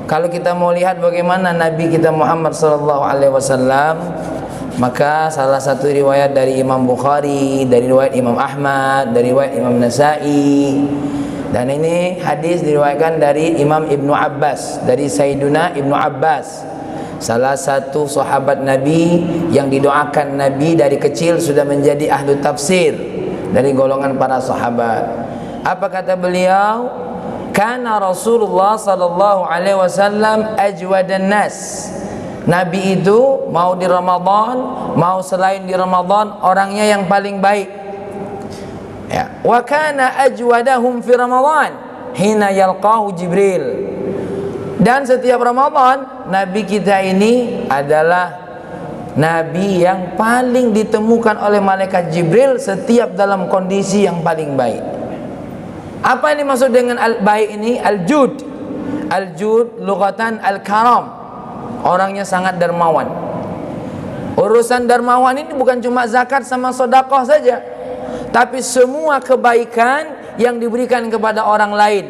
Kalau kita mau lihat bagaimana Nabi kita Muhammad sallallahu alaihi wasallam, maka salah satu riwayat dari Imam Bukhari, dari riwayat Imam Ahmad, dari riwayat Imam Nasa'i, dan ini hadis diriwayatkan dari Imam Ibnu Abbas, dari Sayyiduna Ibnu Abbas, salah satu sahabat Nabi yang didoakan Nabi dari kecil sudah menjadi ahlu tafsir dari golongan para sahabat. Apa kata beliau? Kana Rasulullah sallallahu alaihi wasallam ajwadan nas. Nabi itu mau di Ramadan, mau selain di Ramadan, orangnya yang paling baik. Ya, wa kana ajwadahum fi Ramadan hina yalqahu Jibril. Dan setiap Ramadan Nabi kita ini adalah Nabi yang paling ditemukan oleh malaikat Jibril setiap dalam kondisi yang paling baik. Apa ini maksud dengan al-baik ini? Al-jud. Al-jud lughatan al-karam. Orangnya sangat dermawan. Urusan dermawan ini bukan cuma zakat sama sedekah saja, tapi semua kebaikan yang diberikan kepada orang lain.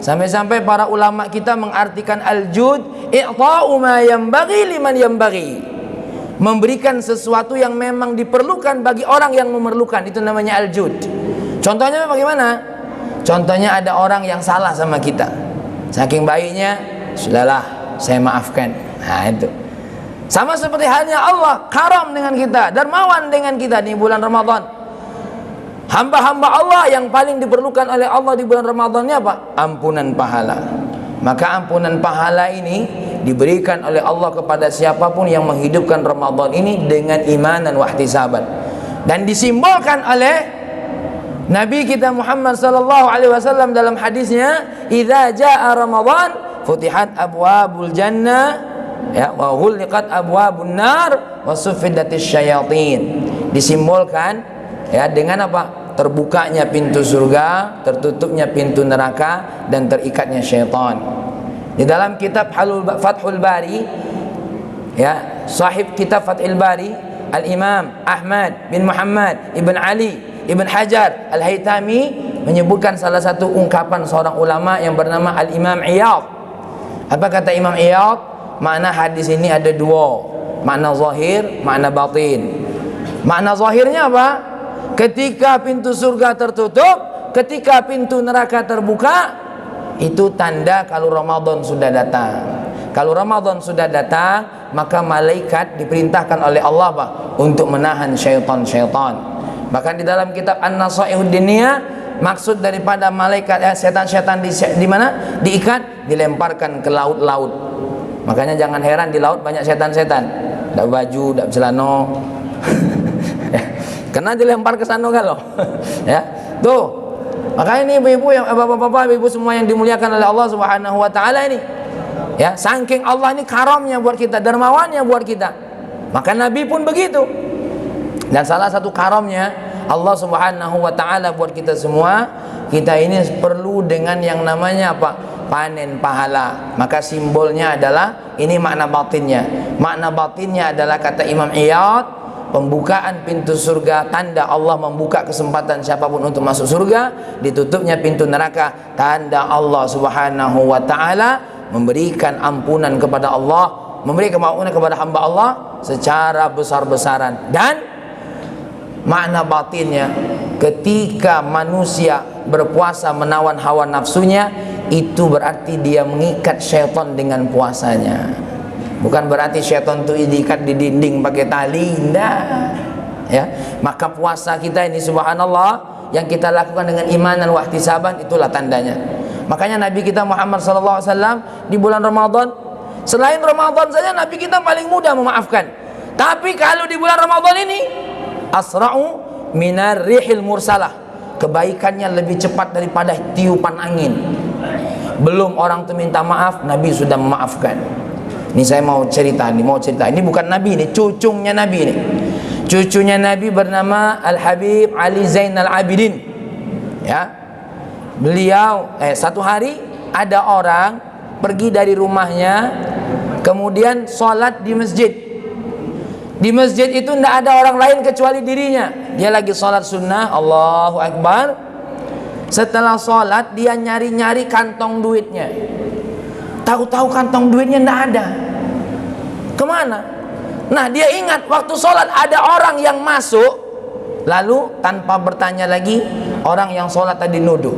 Sampai-sampai para ulama kita mengartikan al-jud i'ta'u ma yanbaghi liman yanbaghi. Memberikan sesuatu yang memang diperlukan bagi orang yang memerlukan, itu namanya al-jud. Contohnya bagaimana? Contohnya ada orang yang salah sama kita, saking baiknya, sudahlah saya maafkan. Nah itu sama seperti halnya Allah karam dengan kita, dermawan dengan kita di bulan Ramadan. Hamba-hamba Allah yang paling diperlukan oleh Allah di bulan Ramadannya apa? Ampunan pahala. Maka ampunan pahala ini diberikan oleh Allah kepada siapapun yang menghidupkan Ramadan ini dengan iman dan wahtisaban, dan disimbolkan oleh Nabi kita Muhammad sallallahu alaihi wasallam dalam hadisnya, "Idza jaa Ramadan futihat abwabul jannah ya wa ghulqat abwabun nar wa suffidatis syayatin." Disimbolkan ya dengan apa? Terbukanya pintu surga, tertutupnya pintu neraka, dan terikatnya syaitan. Di dalam kitab Fathul Bari ya, sahib kitab Fathul Bari Al-Imam Ahmad bin Muhammad Ibn Ali Ibn Hajar Al-Haytami menyebutkan salah satu ungkapan seorang ulama yang bernama Al-Imam Iyad. Apa kata Imam Iyad? Makna hadis ini ada dua, makna zahir, makna batin. Makna zahirnya apa? Ketika pintu surga tertutup, ketika pintu neraka terbuka, itu tanda kalau Ramadan sudah datang. Kalau Ramadan sudah datang, maka malaikat diperintahkan oleh Allah apa? Untuk menahan syaitan-syaitan. Bahkan di dalam kitab An-Nasaihud Diniyah, maksud daripada malaikat setan-setan di mana? Diikat, dilemparkan ke laut-laut. Makanya jangan heran di laut banyak setan-setan. Dak baju, dak celana. Karena dilempar ke sana kalau. Ya. Tuh. Makanya ini ibu-ibu yang bapak-bapak, ibu semua yang dimuliakan oleh Allah Subhanahu wa taala ini. Ya, saking Allah ini karamnya buat kita, dermawannya buat kita. Maka Nabi pun begitu. Dan salah satu karamnya Allah Subhanahu wa taala buat kita semua, kita ini perlu dengan yang namanya apa? Panen pahala. Maka simbolnya adalah ini, makna batinnya. Makna batinnya adalah kata Imam Iyad, pembukaan pintu surga, tanda Allah membuka kesempatan siapapun untuk masuk surga, ditutupnya pintu neraka, tanda Allah Subhanahu wa taala memberikan ampunan kepada Allah, memberikan ampunan kepada hamba Allah secara besar-besaran. Dan makna batinnya, ketika manusia berpuasa menawan hawa nafsunya, itu berarti dia mengikat syaitan dengan puasanya. Bukan berarti syaitan itu diikat di dinding pakai tali, enggak. Ya, maka puasa kita ini subhanallah yang kita lakukan dengan iman dan wahtisaban, itulah tandanya. Makanya Nabi kita Muhammad sallallahu alaihi wasallam di bulan Ramadan, selain Ramadan saja Nabi kita paling mudah memaafkan. Tapi kalau di bulan Ramadan ini asra'u minar rihil mursalah, kebaikannya lebih cepat daripada tiupan angin. Belum orang itu minta maaf, Nabi sudah memaafkan. Ini saya mau cerita, ini bukan Nabi, ini cucunya Nabi ini. Cucunya Nabi bernama Al-Habib Ali Zainal Abidin. Ya. Beliau satu hari ada orang pergi dari rumahnya, kemudian sholat di masjid. Di masjid itu tidak ada orang lain kecuali dirinya. Dia lagi sholat sunnah, Allahu Akbar. Setelah sholat dia nyari-nyari kantong duitnya. Tahu-tahu kantong duitnya tidak ada. Kemana? Nah, dia ingat waktu sholat ada orang yang masuk, lalu tanpa bertanya lagi, orang yang sholat tadi nuduh,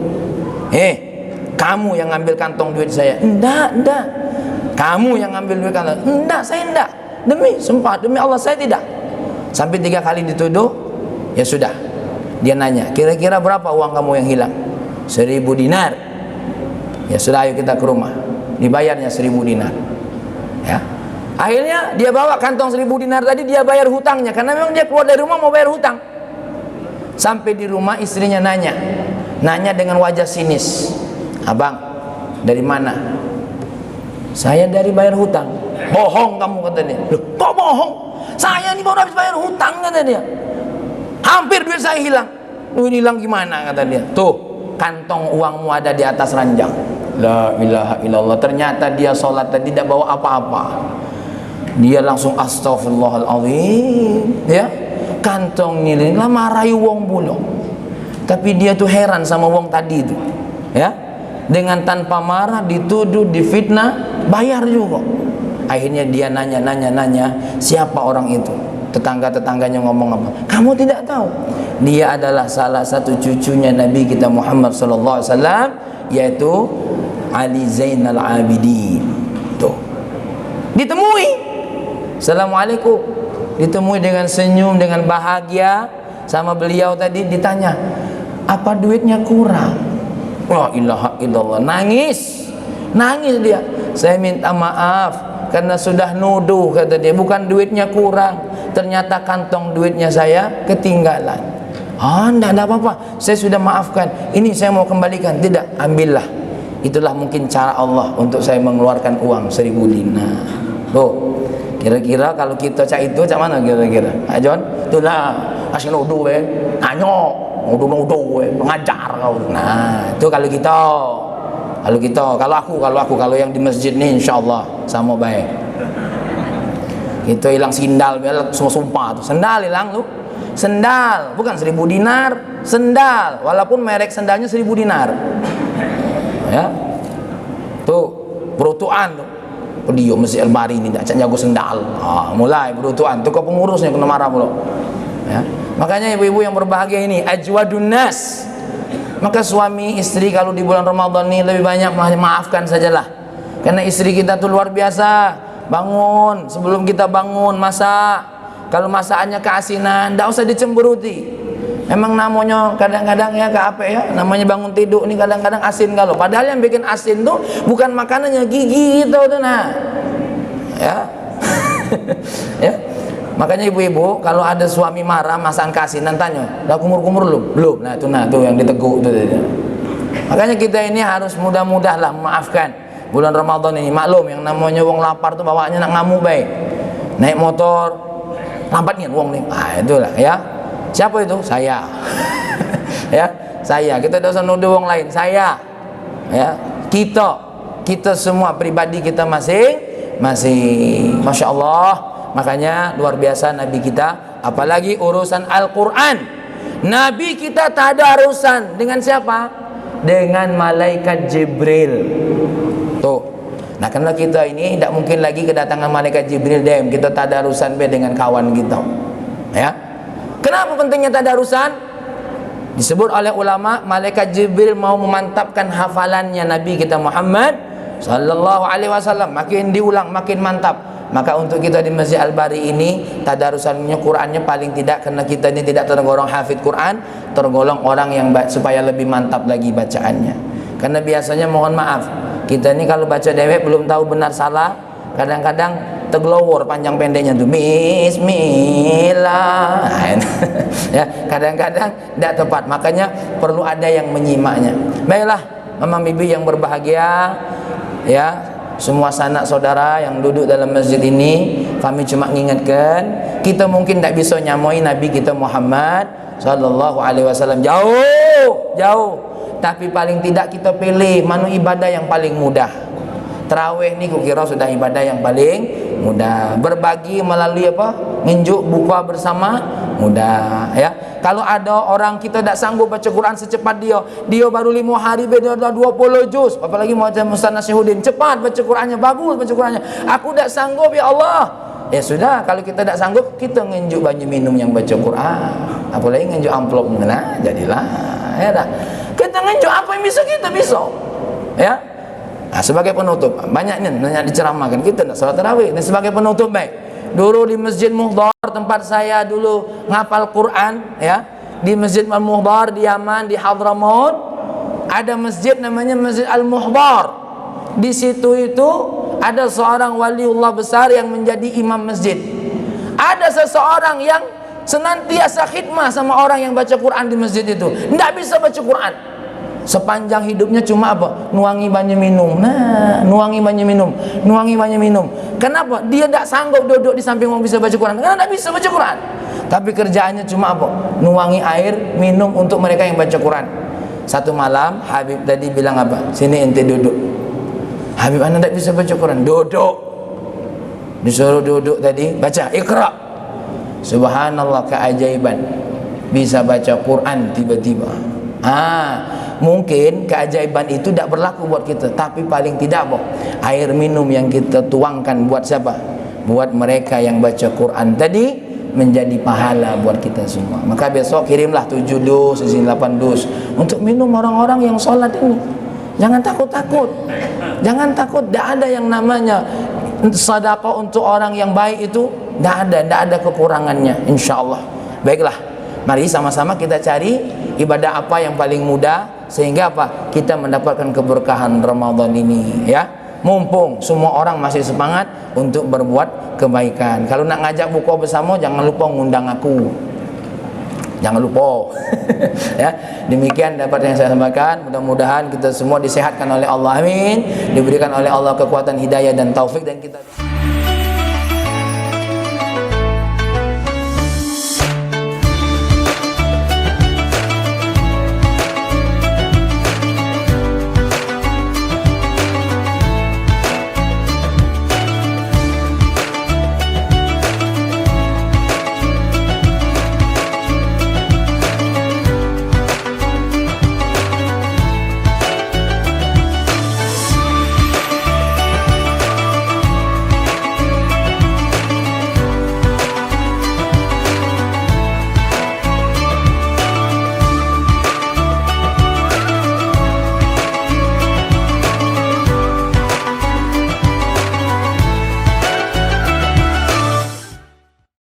kamu yang ngambil kantong duit saya. Enggak. Kamu yang ngambil duit kantong. Enggak, saya enggak. Sumpah, demi Allah saya tidak. Sampai 3 kali dituduh, ya sudah. Dia nanya, kira-kira berapa uang kamu yang hilang? 1000 dinar. Ya sudah, ayo kita ke rumah. Dibayarnya 1000 dinar. Ya. Akhirnya dia bawa kantong 1000 dinar tadi, dia bayar hutangnya, karena memang dia keluar dari rumah mau bayar hutang. Sampai di rumah istrinya nanya dengan wajah sinis, abang dari mana? Saya dari bayar hutang. Bohong kamu, kata dia. Loh, kok bohong? Saya ini baru habis bayar hutang, kata dia. Hampir duit saya hilang. Duit hilang gimana, kata dia. Tuh, kantong uangmu ada di atas ranjang. La ilaha illallah. Ternyata dia sholat tadi tidak bawa apa-apa. Dia langsung astaghfirullahaladzim, ya. Kantong ini lah marahi wong bulong. Tapi dia tuh heran sama wong tadi itu, ya. Dengan tanpa marah, dituduh, difitnah, bayar juga. Akhirnya dia nanya, siapa orang itu? Tetangga-tetangganya ngomong apa? Kamu tidak tahu? Dia adalah salah satu cucunya Nabi kita Muhammad SAW, yaitu Ali Zainal Abidin. Tuh, ditemui, assalamualaikum, ditemui dengan senyum, dengan bahagia sama beliau tadi. Ditanya, apa duitnya kurang? La ilaha illallah. Nangis dia. Saya minta maaf karena sudah nuduh, kata dia. Bukan duitnya kurang, ternyata kantong duitnya saya ketinggalan. Enggak ada apa-apa, saya sudah maafkan. Ini saya mau kembalikan. Tidak, ambillah. Itulah mungkin cara Allah untuk saya mengeluarkan uang 1000 dinar. Tuh, kira-kira kalau kita cak itu cak mana kira-kira? John, itulah kasih nuduh nuduh pengajar kau. Nah, itu kalau aku yang di masjid nih insyaallah sama baik. Itu hilang sendal, semua sumpah tuh. Sendal hilang tuh. Sendal, bukan 1000 dinar, sendal. Walaupun merek sendalnya 1000 dinar. Ya. Tuh, berutuan tuh. Dia Masjid Al-Bari ini tidak jago sendal. Mulai berutuan. Tuh kok pengurusnya kena marah pula. Ya. Makanya ibu-ibu yang berbahagia ini ajwadun nas. Maka suami istri kalau di bulan Ramadan ini lebih banyak maafkan sajalah. Karena istri kita tuh luar biasa. Bangun, sebelum kita bangun masak. Kalau masakannya keasinan, tidak usah dicemburuti. Emang namanya kadang-kadang ya namanya bangun tidur ini kadang-kadang asin kalau. Padahal yang bikin asin tuh bukan makanannya, gigi gitu tuh nah. Ya. Ya. Makanya ibu-ibu kalau ada suami marah masakan keasinan tanya, "Udah kumur-kumur belum?" Nah itu yang diteguk tuh. Makanya kita ini harus mudah-mudah lah memaafkan. Bulan Ramadan ini maklum yang namanya wong lapar tuh bawaannya nak ngamuk baik. Naik motor lampatnya wong nih. Itulah ya. Siapa itu? Saya. Ya, saya. Kita tidak usah nuduh wong lain. Saya. Ya, kita semua pribadi kita masing-masing. Masya Allah. Makanya luar biasa Nabi kita, apalagi urusan Al-Quran. Nabi kita tadarusan dengan siapa? Dengan malaikat Jibril. Tuh. Nah, karena kita ini tidak mungkin lagi kedatangan malaikat Jibril kita tadarusan dengan kawan kita. Ya. Kenapa pentingnya tadarusan? Disebut oleh ulama, malaikat Jibril mau memantapkan hafalannya Nabi kita Muhammad sallallahu alaihi wasallam, makin diulang makin mantap. Maka untuk kita di Masjid Al-Bari ini tadarusannya Qur'annya paling tidak, karena kita ini tidak tergolong hafid Qur'an, tergolong orang yang supaya lebih mantap lagi bacaannya. Karena biasanya mohon maaf, kita ini kalau baca dewek belum tahu benar salah, kadang-kadang tergelowor panjang pendeknya tuh bismillah. Ya, kadang-kadang tidak tepat. Makanya perlu ada yang menyimaknya. Baiklah, Mama Bibi yang berbahagia, ya, semua sanak saudara yang duduk dalam masjid ini, kami cuma mengingatkan, kita mungkin tidak bisa nyamoi Nabi kita Muhammad sallallahu alaihi wasallam jauh, tapi paling tidak kita pilih mana ibadah yang paling mudah. Tarawih ini kukira sudah ibadah yang paling mudah. Berbagi melalui apa? Nginjuk buka bersama, mudah ya. Kalau ada orang kita tak sanggup baca Quran secepat dia baru 5 hari dia dah 20 juz, apalagi macam Ustaz Nasihuddin, cepat baca Qurannya, bagus baca Qurannya. Aku tak sanggup ya Allah. Ya sudah, kalau kita tak sanggup, kita nginjuk banyak minum yang baca Quran. Apalagi nginjuk amplop mengenai, jadilah ya dah. Kita nginjuk apa yang bisa kita bisa. Ya. Nah, sebagai penutup, banyaknya diceramahkan, kita nak salat tarawih. Dan sebagai penutup baik. Dulu di Masjid Muhdar, tempat saya dulu ngapal Quran ya, di Masjid Al-Muhdar di Yaman, di Hadramaut, ada masjid namanya Masjid Al-Muhdar. Di situ itu ada seorang waliullah besar yang menjadi imam masjid. Ada seseorang yang senantiasa khidmah sama orang yang baca Quran di masjid itu. Tidak bisa baca Quran. Sepanjang hidupnya cuma apa? Nuangi banyak minum. Nah, nuangi banyak minum. Nuangi banyak minum. Kenapa? Dia tak sanggup duduk di samping orang bisa baca Quran. Karena tak bisa baca Quran. Tapi kerjaannya cuma apa? Nuangi air, minum untuk mereka yang baca Quran. Satu malam Habib tadi bilang apa? Sini ente duduk. Habib anda tak bisa baca Quran. Duduk. Disuruh duduk tadi, baca Iqra. Subhanallah, keajaiban. Bisa baca Quran tiba-tiba. Mungkin keajaiban itu tidak berlaku buat kita, tapi paling tidak air minum yang kita tuangkan buat siapa? Buat mereka yang baca Quran tadi menjadi pahala buat kita semua. Maka besok kirimlah 7 dus, 8 dus untuk minum orang-orang yang sholat ini. Jangan takut-takut. Jangan takut, tidak ada yang namanya sedekah untuk orang yang baik itu, tidak ada kekurangannya, insyaallah. Baiklah, mari sama-sama kita cari ibadah apa yang paling mudah sehingga apa? Kita mendapatkan keberkahan Ramadan ini ya. Mumpung semua orang masih semangat untuk berbuat kebaikan. Kalau nak ngajak buka bersama, jangan lupa ngundang aku. Jangan lupa. Ya, demikian dapat yang saya sampaikan. Mudah-mudahan kita semua disehatkan oleh Allah, amin. Diberikan oleh Allah kekuatan hidayah dan taufik, dan kita